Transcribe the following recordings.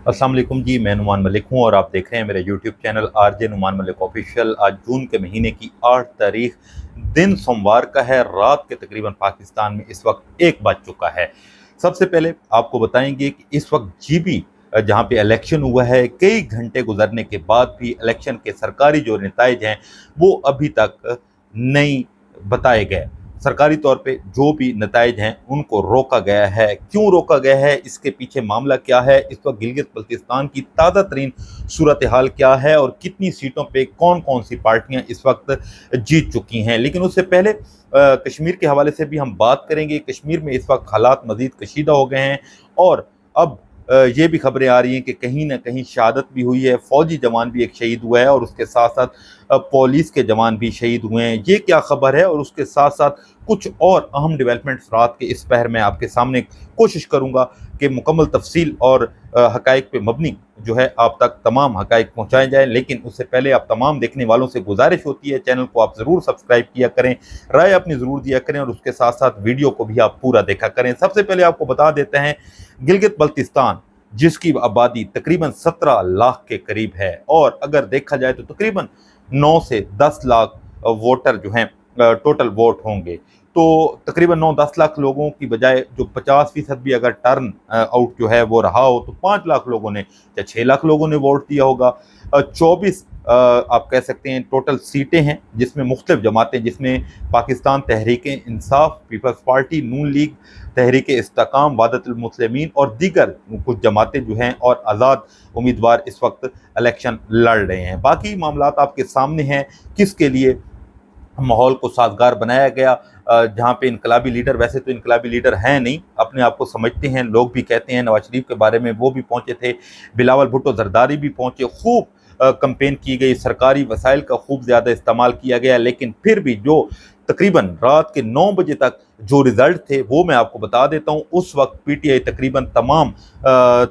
अस्सलाम वालेकुम जी, मैं नुमान मलिक हूँ और आप देख रहे हैं मेरे YouTube channel RJ Numan Malik official. आज जून के महीने की 8 तारीख दिन सोमवार का है। रात के तकरीबन पाकिस्तान में इस वक्त 1 बज चुका है। सबसे पहले आपको बताएंगे कि इस वक्त जीबी जहाँ पे इलेक्शन हुआ है, कई घंटे गुजरने के बाद भी इलेक्शन के सरकारी जो नताइज हैं वो अभी तक नहीं बताए गए। सरकारी तौर पे जो भी नताइज हैं उनको रोका गया है। क्यों रोका गया है, इसके पीछे मामला क्या है, इस वक्त गिलगित बल्तिस्तान की ताज़ा तरीन सूरत हाल क्या है और कितनी सीटों पे कौन कौन सी पार्टियां इस वक्त जीत चुकी हैं। लेकिन उससे पहले कश्मीर के हवाले से भी हम बात करेंगे। कश्मीर में इस वक्त हालात मज़ीद कशीदा हो गए हैं और अब ये भी खबरें आ रही हैं कि कहीं ना कहीं शहादत भी हुई है। फौजी जवान भी एक शहीद हुआ है और उसके साथ साथ पुलिस के जवान भी शहीद हुए हैं। ये क्या खबर है और उसके साथ साथ कुछ और अहम डेवलपमेंट्स रात के इस पहर में आपके सामने कोशिश करूंगा कि मुकम्मल तफसील और हकाइक पे मबनी जो है आप तक तमाम हकाइक पहुंचाए जाएं। लेकिन उससे पहले आप तमाम देखने वालों से गुजारिश होती है, चैनल को आप ज़रूर सब्सक्राइब किया करें, राय अपनी ज़रूर दिया करें और उसके साथ साथ वीडियो को भी आप पूरा देखा करें। सबसे पहले आपको बता देते हैं, गिलगित बल्तिस्तान जिसकी आबादी तकरीबन 17 लाख के करीब है और अगर देखा जाए तो तकरीबन 9 से 10 लाख वोटर जो हैं टोटल वोट होंगे। तो तकरीबन 9-10 लाख लोगों की बजाय जो 50% भी अगर टर्न आउट जो है वो रहा हो तो 5 लाख लोगों ने या 6 लाख लोगों ने वोट दिया होगा। 24 आप कह सकते हैं टोटल सीटें हैं जिसमें मुख्तलिफ जमातें, जिसमें पाकिस्तान तहरीक इंसाफ, पीपल्स पार्टी, नून लीग, तहरीक इस्तेकाम, वादतुल मुस्लिमीन और दीगर कुछ जमातें जो हैं और आज़ाद उम्मीदवार इस वक्त इलेक्शन लड़ रहे हैं। बाकी मामलात आपके सामने हैं, किसके लिए माहौल को साजगार बनाया गया। जहाँ पे इनकलाबी लीडर, वैसे तो इनकलाबी लीडर हैं नहीं, अपने आप को समझते हैं, लोग भी कहते हैं, नवाज शरीफ के बारे में वो भी पहुँचे थे, बिलावल भुट्टो जरदारी भी पहुँचे, खूब कंपेन की गई, सरकारी वसाइल का खूब ज़्यादा इस्तेमाल किया गया। लेकिन फिर भी जो तकरीबन रात के 9 बजे तक जो रिज़ल्ट थे वो मैं आपको बता देता हूँ। उस वक्त पीटीआई तकरीबन तमाम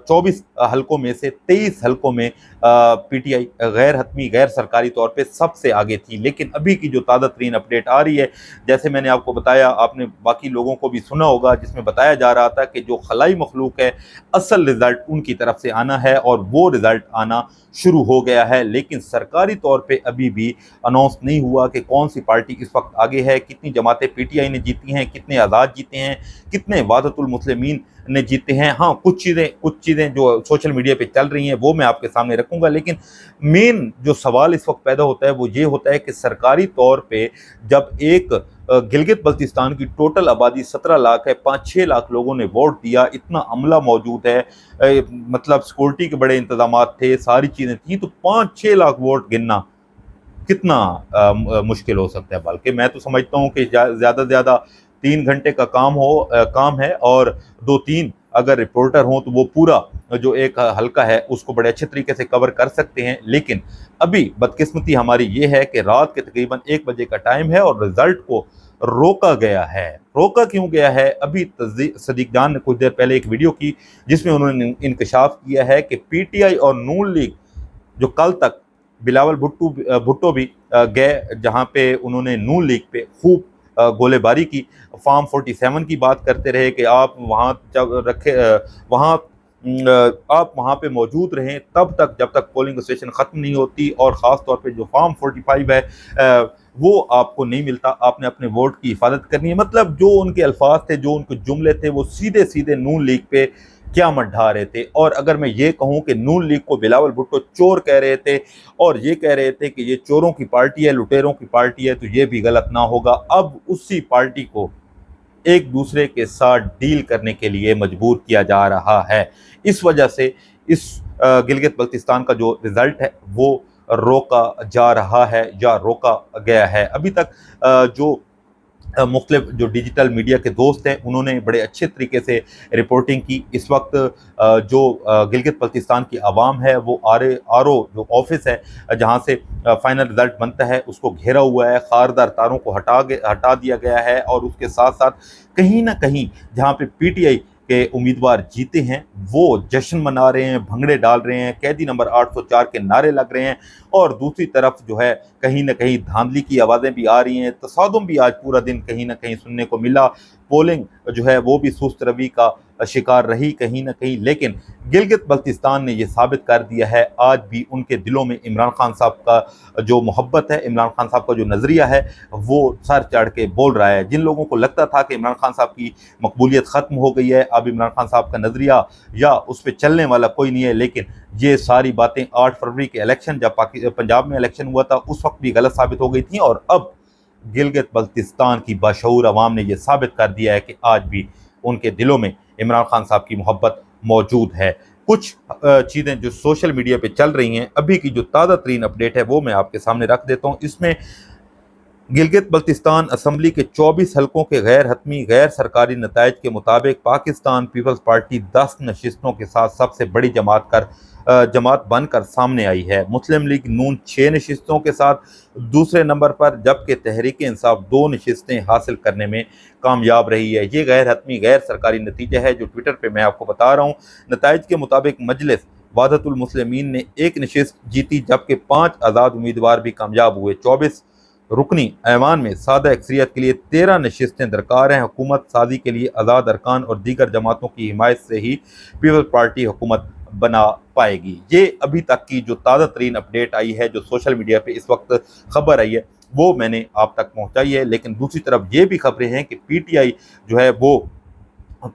24 हलकों में से 23 हलकों में पीटीआई गैर हतमी, गैर सरकारी तौर पे सबसे आगे थी। लेकिन अभी की जो ताज़ा तरीन अपडेट आ रही है, जैसे मैंने आपको बताया, आपने बाकी लोगों को भी सुना होगा, जिसमें बताया जा रहा था कि जो खलाई मखलूक है असल रिज़ल्ट उनकी तरफ से आना है और वो रिज़ल्ट आना शुरू हो गया है। लेकिन सरकारी तौर पे अभी भी अनाउंस नहीं हुआ कि कौन सी पार्टी इस वक्त आगे है, कितनी जमातें पीटीआई ने जीती हैं, कितने आज़ाद जीते हैं, कितने वादतुल मुस्लिमीन ने जीते हैं। हाँ, कुछ चीज़ें जो सोशल मीडिया पे चल रही हैं वो मैं आपके सामने रखूंगा। लेकिन मेन जो सवाल इस वक्त पैदा होता है वो ये होता है कि सरकारी तौर पे जब एक गिलगित बल्तिस्तान की टोटल आबादी 17 लाख है, 5-6 लाख लोगों ने वोट दिया, इतना अमला मौजूद है, मतलब सिक्योरिटी के बड़े इंतजाम थे, सारी चीज़ें थी, तो 5-6 लाख वोट गिनना कितना मुश्किल हो सकता है। बल्कि मैं तो समझता हूँ कि ज़्यादा से ज़्यादा 3 घंटे का काम है और 2-3 अगर रिपोर्टर हों तो वो पूरा जो एक हल्का है उसको बड़े अच्छे तरीके से कवर कर सकते हैं। लेकिन अभी बदकिस्मती हमारी ये है कि रात के तकरीबन 1 बजे का टाइम है और रिजल्ट को रोका गया है। रोका क्यों गया है? अभी सदीक जान ने कुछ देर पहले एक वीडियो की जिसमें उन्होंने इंकशाफ किया है कि पीटीआई और नून लीग जो कल तक बिलावल भुट्टो भी गए, जहां पे उन्होंने नून लीग पे खूब गोलेबारी की, फार्म 47 की बात करते रहे कि आप वहाँ जब रखे वहाँ आप वहाँ पे मौजूद रहें तब तक जब तक पोलिंग स्टेशन ख़त्म नहीं होती, और ख़ास तौर पे जो फार्म 45 है वो आपको नहीं मिलता, आपने अपने वोट की हिफाजत करनी है। मतलब जो उनके अल्फाज थे, जो उनके जुमले थे, वो सीधे सीधे नून लीग पे क्या मत ढा रहे थे। और अगर मैं ये कहूँ कि नून लीग को बिलावल भुट्टो चोर कह रहे थे और ये कह रहे थे कि ये चोरों की पार्टी है, लुटेरों की पार्टी है, तो ये भी गलत ना होगा। अब उसी पार्टी को एक दूसरे के साथ डील करने के लिए मजबूर किया जा रहा है। इस वजह से इस गिलगित बल्तिस्तान का जो रिज़ल्ट है वो रोका जा रहा है या रोका गया है। अभी तक जो मुख्तलिफ जो डिजिटल मीडिया के दोस्त हैं उन्होंने बड़े अच्छे तरीके से रिपोर्टिंग की। इस वक्त जो गिलगित बल्तिस्तान की आवाम है वो आर ओ जो ऑफिस है जहां से फाइनल रिजल्ट बनता है उसको घेरा हुआ है, खारदार तारों को हटा दिया गया है। और उसके साथ साथ कहीं ना कहीं जहां पे पीटीआई के उम्मीदवार जीते हैं वो जश्न मना रहे हैं, भंगड़े डाल रहे हैं, कैदी नंबर 804 के नारे लग रहे हैं, और दूसरी तरफ जो है कहीं ना कहीं धांधली की आवाज़ें भी आ रही हैं। तसादुम भी आज पूरा दिन कहीं ना कहीं सुनने को मिला। پولنگ جو ہے وہ بھی سست روی کا شکار رہی کہیں نہ کہیں، لیکن گلگت بلتستان نے یہ ثابت کر دیا ہے آج بھی ان کے دلوں میں عمران خان صاحب کا جو محبت ہے، عمران خان صاحب کا جو نظریہ ہے وہ سر چڑھ کے بول رہا ہے۔ جن لوگوں کو لگتا تھا کہ عمران خان صاحب کی مقبولیت ختم ہو گئی ہے، اب عمران خان صاحب کا نظریہ یا اس پہ چلنے والا کوئی نہیں ہے، لیکن یہ ساری باتیں 8 فروری کے الیکشن جب پنجاب میں الیکشن ہوا تھا اس وقت بھی غلط ثابت ہو گئی تھیں، اور اب گلگت بلتستان کی باشعور عوام نے یہ ثابت کر دیا ہے کہ آج بھی ان کے دلوں میں عمران خان صاحب کی محبت موجود ہے۔ کچھ چیزیں جو سوشل میڈیا پہ چل رہی ہیں، ابھی کی جو تازہ ترین اپڈیٹ ہے وہ میں آپ کے سامنے رکھ دیتا ہوں۔ اس میں گلگت بلتستان اسمبلی کے 24 حلقوں کے غیر حتمی غیر سرکاری نتائج کے مطابق پاکستان پیپلز پارٹی 10 نشستوں کے ساتھ سب سے بڑی جماعت بن کر سامنے آئی ہے۔ مسلم لیگ نون 6 نشستوں کے ساتھ دوسرے نمبر پر، جبکہ تحریک انصاف 2 نشستیں حاصل کرنے میں کامیاب رہی ہے۔ یہ غیر حتمی غیر سرکاری نتیجہ ہے جو ٹویٹر پہ میں آپ کو بتا رہا ہوں۔ نتائج کے مطابق مجلس وحدت المسلمین نے 1 نشست جیتی، جبکہ 5 آزاد امیدوار بھی کامیاب ہوئے۔ 24 رکنی ایوان میں سادہ اکثریت کے لیے 13 نشستیں درکار ہیں۔ حکومت سازی کے لیے آزاد ارکان اور دیگر جماعتوں کی حمایت سے ہی پیپلز پارٹی حکومت بنا پائے گی۔ یہ ابھی تک کی جو تازہ ترین اپڈیٹ آئی ہے، جو سوشل میڈیا پہ اس وقت خبر آئی ہے، وہ میں نے آپ تک پہنچائی ہے۔ لیکن دوسری طرف یہ بھی خبریں ہیں کہ پی ٹی آئی جو ہے وہ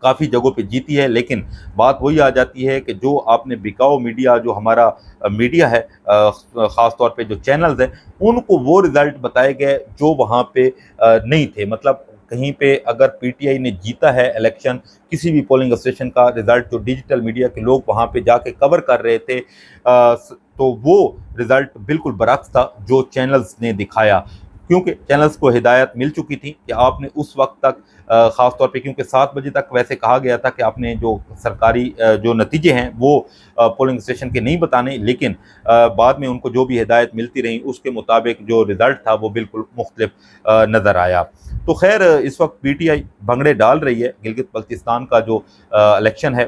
کافی جگہوں پہ جیتی ہے، لیکن بات وہی آ جاتی ہے کہ جو آپ نے بکاؤ میڈیا، جو ہمارا میڈیا ہے، خاص طور پہ جو چینلز ہیں، ان کو وہ رزلٹ بتائے گئے جو وہاں پہ نہیں تھے۔ مطلب کہیں پہ اگر پی ٹی آئی نے جیتا ہے الیکشن، کسی بھی پولنگ اسٹیشن کا رزلٹ جو ڈیجیٹل میڈیا کے لوگ وہاں پہ جا کے کور کر رہے تھے، تو وہ رزلٹ بالکل برعکس تھا جو چینلز نے دکھایا، کیونکہ چینلز کو ہدایت مل چکی تھی کہ آپ نے اس وقت تک، خاص طور پہ کیونکہ 7 بجے تک ویسے کہا گیا تھا کہ آپ نے جو سرکاری جو نتیجے ہیں وہ پولنگ اسٹیشن کے نہیں بتانے، لیکن بعد میں ان کو جو بھی ہدایت ملتی رہی اس کے مطابق جو رزلٹ تھا وہ بالکل مختلف نظر آیا۔ تو خیر، اس وقت پی ٹی آئی بھنگڑے ڈال رہی ہے۔ گلگت بلتستان کا جو الیکشن ہے،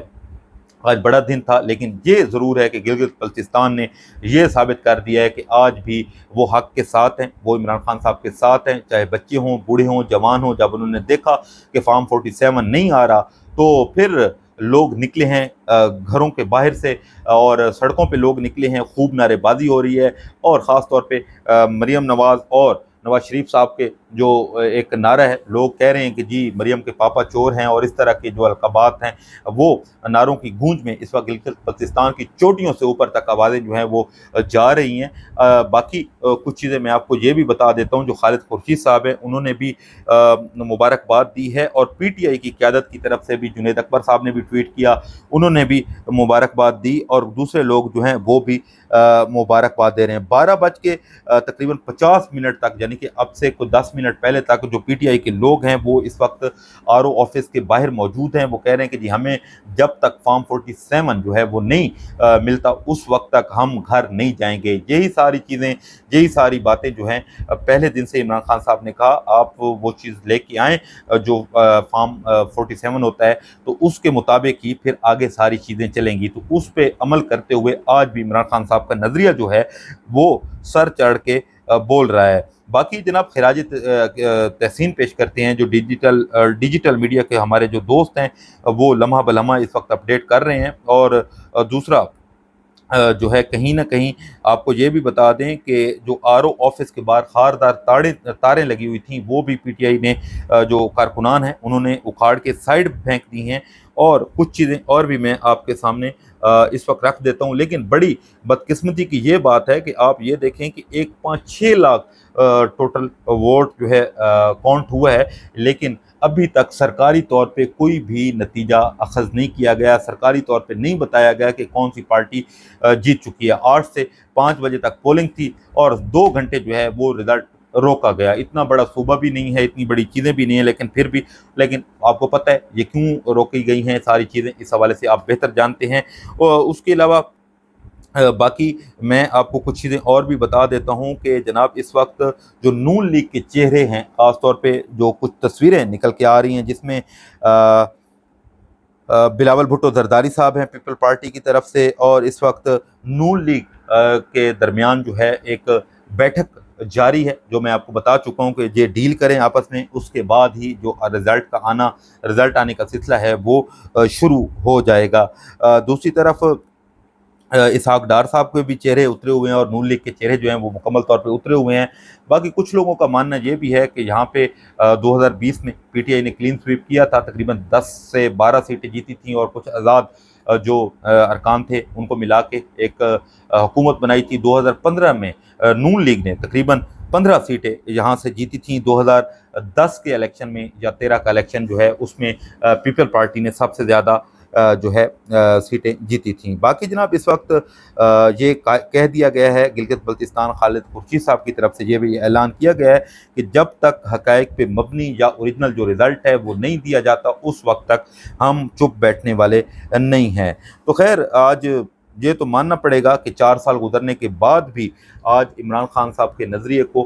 آج بڑا دن تھا، لیکن یہ ضرور ہے کہ گلگت بلتستان نے یہ ثابت کر دیا ہے کہ آج بھی وہ حق کے ساتھ ہیں، وہ عمران خان صاحب کے ساتھ ہیں، چاہے بچے ہوں، بوڑھے ہوں، جوان ہوں۔ جب انہوں نے دیکھا کہ فارم 47 نہیں آ رہا تو پھر لوگ نکلے ہیں گھروں کے باہر سے، اور سڑکوں پہ لوگ نکلے ہیں، خوب نعرے بازی ہو رہی ہے، اور خاص طور پہ مریم نواز اور نواز شریف صاحب کے جو ایک نعرہ ہے، لوگ کہہ رہے ہیں کہ جی مریم کے پاپا چور ہیں، اور اس طرح کے جو القابات ہیں، وہ نعروں کی گونج میں اس وقت گلگت بلتستان کی چوٹیوں سے اوپر تک آوازیں جو ہیں وہ جا رہی ہیں۔ باقی کچھ چیزیں میں آپ کو یہ بھی بتا دیتا ہوں، جو خالد خورشید صاحب ہیں انہوں نے بھی مبارکباد دی ہے، اور پی ٹی آئی کی قیادت کی طرف سے بھی جنید اکبر صاحب نے بھی ٹویٹ کیا، انہوں نے بھی مبارکباد دی، اور دوسرے لوگ جو ہیں وہ بھی مبارکباد دے رہے ہیں۔ 12 بج کے تقریباً 50 منٹ تک، یعنی کہ اب سے کوئی 10 منٹ پہلے تک، جو پی ٹی آئی کے لوگ ہیں وہ اس وقت آر او آفس کے باہر موجود ہیں۔ وہ کہہ رہے ہیں کہ جی ہمیں جب تک فارم 47 جو ہے وہ نہیں ملتا اس وقت تک ہم گھر نہیں جائیں گے۔ یہی ساری چیزیں، یہی ساری باتیں جو ہیں پہلے دن سے عمران خان صاحب نے کہا آپ وہ چیز لے کے آئیں جو فارم 47 ہوتا ہے، تو اس کے مطابق ہی پھر آگے ساری چیزیں چلیں گی۔ تو اس پہ عمل کرتے ہوئے آج بھی عمران خان صاحب کا نظریہ جو ہے وہ سر چڑھ کے بول رہا ہے۔ باقی جناب خراج تحسین پیش کرتے ہیں جو ڈیجیٹل میڈیا کے ہمارے جو دوست ہیں، وہ لمحہ بلمحہ اس وقت اپڈیٹ کر رہے ہیں، اور دوسرا جو ہے کہیں نہ کہیں آپ کو یہ بھی بتا دیں کہ جو آر او آفس کے باہر خاردار تاریں لگی ہوئی تھیں، وہ بھی پی ٹی آئی نے جو کارکنان ہیں انہوں نے اکھاڑ کے سائڈ پھینک دی ہیں، اور کچھ چیزیں اور بھی میں آپ کے سامنے اس وقت رکھ دیتا ہوں۔ لیکن بڑی بدقسمتی کی یہ بات ہے کہ آپ یہ دیکھیں کہ 1.6 لاکھ ٹوٹل ووٹ جو ہے کاؤنٹ ہوا ہے، لیکن ابھی تک سرکاری طور پہ کوئی بھی نتیجہ اخذ نہیں کیا گیا، سرکاری طور پہ نہیں بتایا گیا کہ کون سی پارٹی جیت چکی ہے۔ 8 سے 5 بجے تک پولنگ تھی، اور 2 گھنٹے جو ہے وہ رزلٹ روکا گیا۔ اتنا بڑا صوبہ بھی نہیں ہے، اتنی بڑی چیزیں بھی نہیں ہیں، لیکن پھر بھی، لیکن آپ کو پتہ ہے یہ کیوں روکی گئی ہیں ساری چیزیں، اس حوالے سے آپ بہتر جانتے ہیں۔ اور اس کے علاوہ باقی میں آپ کو کچھ چیزیں اور بھی بتا دیتا ہوں کہ جناب اس وقت جو نون لیگ کے چہرے ہیں، خاص طور پہ جو کچھ تصویریں نکل کے آ رہی ہیں، جس میں بلاول بھٹو زرداری صاحب ہیں پیپل پارٹی کی طرف سے، اور اس وقت نون لیگ کے درمیان جو ہے ایک بیٹھک जारी है, जो मैं आपको बता चुका हूँ कि ये डील करें आपस में, उसके बाद ही जो रिज़ल्ट आने का सिलसिला है वो शुरू हो जाएगा। दूसरी तरफ इसहाक डार साहब के भी चेहरे उतरे हुए हैं और नून लीग के चेहरे जो हैं वो मुकम्मल तौर पे उतरे हुए हैं। बाकी कुछ लोगों का मानना ये भी है कि यहाँ पे 2020 में पीटीआई ने क्लीन स्वीप किया था, तकरीबन 10 से 12 सीटें जीती थी और कुछ आज़ाद जो अरकान थे उनको मिला के एक हुकूमत बनाई थी। 2015 में नून लीग ने तकरीबन 15 सीटें यहाँ से जीती थी। 2010 के इलेक्शन में या 13 का इलेक्शन जो है उसमें पीपल पार्टी ने सबसे ज़्यादा जो है सीटें जीती थीं। बाकी जनाब इस वक्त ये कह दिया गया है गिलगित बल्तिस्तान खालिद खुर्शीद साहब की तरफ से, ये भी ऐलान किया गया है कि जब तक हक़ाइक़ पे मबनी या ओरिजिनल जो रिज़ल्ट है वो नहीं दिया जाता उस वक्त तक हम चुप बैठने वाले नहीं हैं। तो खैर आज ये तो मानना पड़ेगा कि 4 साल गुजरने के बाद भी आज इमरान खान साहब के नज़रिए को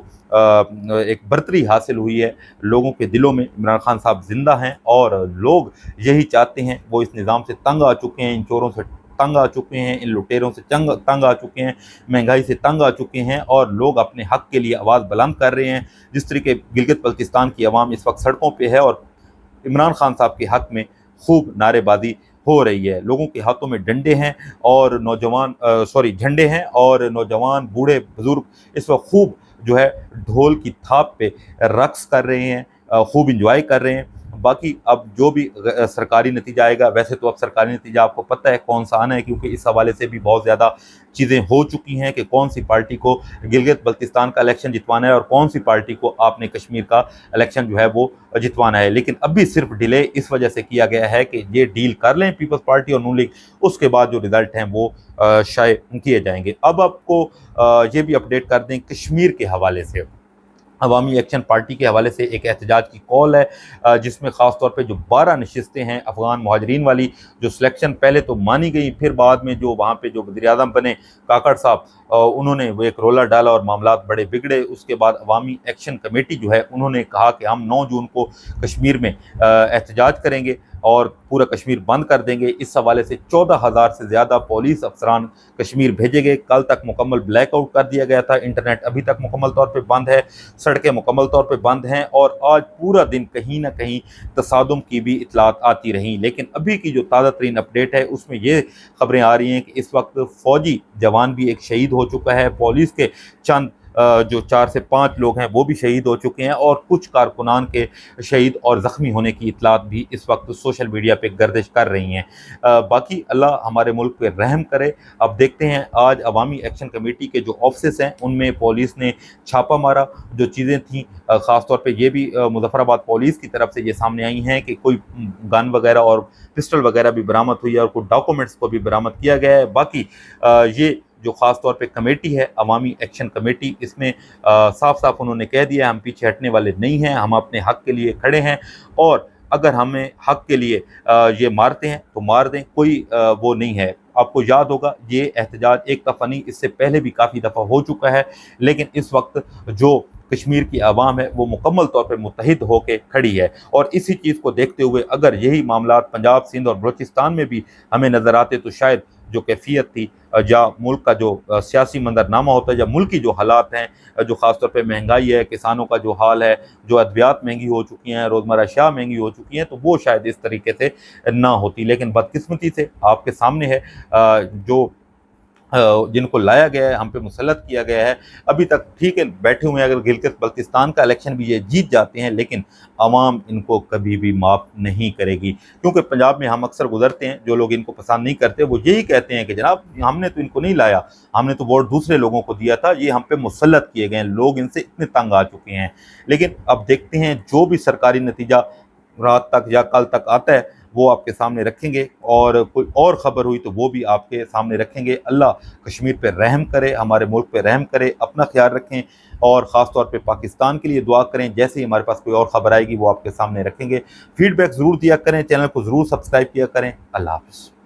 एक बरतरी हासिल हुई है। लोगों के दिलों में इमरान खान साहब ज़िंदा हैं और लोग यही चाहते हैं। वो इस निज़ाम से तंग आ चुके हैं, इन चोरों से तंग आ चुके हैं, इन लुटेरों से तंग आ चुके हैं, महंगाई से तंग आ चुके हैं और लोग अपने हक़ के लिए आवाज़ बुलंद कर रहे हैं। जिस तरीके गिलगित बल्तिस्तान की आवाम इस वक्त सड़कों पर है और इमरान खान साहब के हक़ में खूब नारेबाजी हो रही है। लोगों के हाथों में डंडे हैं और झंडे हैं और नौजवान बूढ़े बुजुर्ग इस वक्त खूब जो है ढोल की थाप पे रक्स कर रहे हैं, खूब इंजॉय कर रहे हैं। बाकी अब जो भी सरकारी नतीजा आएगा, वैसे तो अब सरकारी नतीजा आपको पता है कौन सा आना है, क्योंकि इस हवाले से भी बहुत ज़्यादा चीज़ें हो चुकी हैं कि कौन सी पार्टी को गिलगित बल्तिस्तान का इलेक्शन जितवाना है और कौन सी पार्टी को आपने कश्मीर का इलेक्शन जो है वो जितवाना है। लेकिन अभी सिर्फ डिले इस वजह से किया गया है कि ये डील कर लें पीपल्स पार्टी और नून लीग, उसके बाद जो रिज़ल्ट हैं वो शाये किए जाएंगे। अब आपको ये भी अपडेट कर दें कश्मीर के हवाले से, अवामी एक्शन पार्टी के हवाले से एक एहतजाज की कॉल है जिसमें ख़ास तौर पे जो 12 नशिस्तें हैं अफ़गान महाजरीन वाली, जो सिलेक्शन पहले तो मानी गई, फिर बाद में जो वहाँ पे जो वज़ीर-ए-आज़म बने काकड़ साहब, उन्होंने वो एक रोला डाला और मामलात बड़े बिगड़े। उसके बाद अवामी एक्शन कमेटी जो है उन्होंने कहा कि हम 9 जून को कश्मीर में एहतजाज करेंगे और पूरा कश्मीर बंद कर देंगे। इस हवाले से 14,000 से ज़्यादा पुलिस अफसरान कश्मीर भेजे गए। कल तक मुकम्मल ब्लैकआउट कर दिया गया था, इंटरनेट अभी तक मुकम्मल तौर पे बंद है, सड़कें मुकम्मल तौर पे बंद हैं और आज पूरा दिन कहीं ना कहीं तसादुम की भी इतलात आती रहीं। लेकिन अभी की जो ताज़ा तरीन अपडेट है उसमें ये खबरें आ रही हैं कि इस वक्त फ़ौजी जवान भी एक शहीद हो चुका है, पुलिस के चंद जो 4 से 5 लोग हैं वो भी शहीद हो चुके हैं और कुछ कारकुनान के शहीद और ज़ख्मी होने की इतलात भी इस वक्त सोशल मीडिया पे गर्दिश कर रही हैं। बाकी अल्लाह हमारे मुल्क पे रहम करे। अब देखते हैं आज अवामी एक्शन कमेटी के जो ऑफिस हैं उनमें पुलिस ने छापा मारा, जो चीज़ें थीं ख़ास तौर पे ये भी मुज़फ़्फ़राबाद पुलिस की तरफ से ये सामने आई हैं कि कोई गन वगैरह और पिस्टल वगैरह भी बरामद हुई है और कुछ डॉक्यूमेंट्स को भी बरामद किया गया है। बाकी ये जो ख़ास तौर पे कमेटी है अवामी एक्शन कमेटी, इसमें साफ साफ उन्होंने कह दिया हम पीछे हटने वाले नहीं हैं, हम अपने हक़ के लिए खड़े हैं और अगर हमें हक़ के लिए ये मारते हैं तो मार दें, कोई वो नहीं है। आपको याद होगा ये एहतजाज एक दफ़ा नहीं, इससे पहले भी काफ़ी दफ़ा हो चुका है, लेकिन इस वक्त जो कश्मीर की आवाम है वो मुकम्मल तौर पर मुत्तहिद होकर खड़ी है और इसी चीज़ को देखते हुए अगर यही मामला पंजाब, सिंध और बलूचिस्तान में भी हमें नज़र आते तो शायद जो कैफियत थी या मुल्क का जो सियासी मंजरनामा होता है या मुल्क की जो हालात हैं, जो ख़ास तौर पे महंगाई है, किसानों का जो हाल है, जो अद्वियात महंगी हो चुकी हैं, रोज़मर्रा अशिया महंगी हो चुकी हैं, तो वो शायद इस तरीके से ना होती। लेकिन बदकिस्मती से आपके सामने है जो जिनको लाया गया है, हम पे मुसल्लत किया गया है, अभी तक ठीक है बैठे हुए हैं। अगर गिलगित बल्तिस्तान का इलेक्शन भी ये जीत जाते हैं लेकिन आवाम इनको कभी भी माफ़ नहीं करेगी, क्योंकि पंजाब में हम अक्सर गुजरते हैं, जो लोग इनको पसंद नहीं करते वो यही कहते हैं कि जनाब हमने तो इनको नहीं लाया, हमने तो वोट दूसरे लोगों को दिया था, ये हम पे मुसल्लत किए गए हैं, लोग इनसे इतने तंग आ चुके हैं। लेकिन अब देखते हैं जो भी सरकारी नतीजा रात तक या कल तक आता है वो आपके सामने रखेंगे और कोई और ख़बर हुई तो वो भी आपके सामने रखेंगे। अल्लाह कश्मीर पे रहम करे, हमारे मुल्क पे रहम करे, अपना ख्याल रखें और ख़ास तौर पे पाकिस्तान के लिए दुआ करें। जैसे ही हमारे पास कोई और ख़बर आएगी वो आपके सामने रखेंगे। फीडबैक ज़रूर दिया करें, चैनल को ज़रूर सब्सक्राइब किया करें। अल्लाह हाफ़िज़।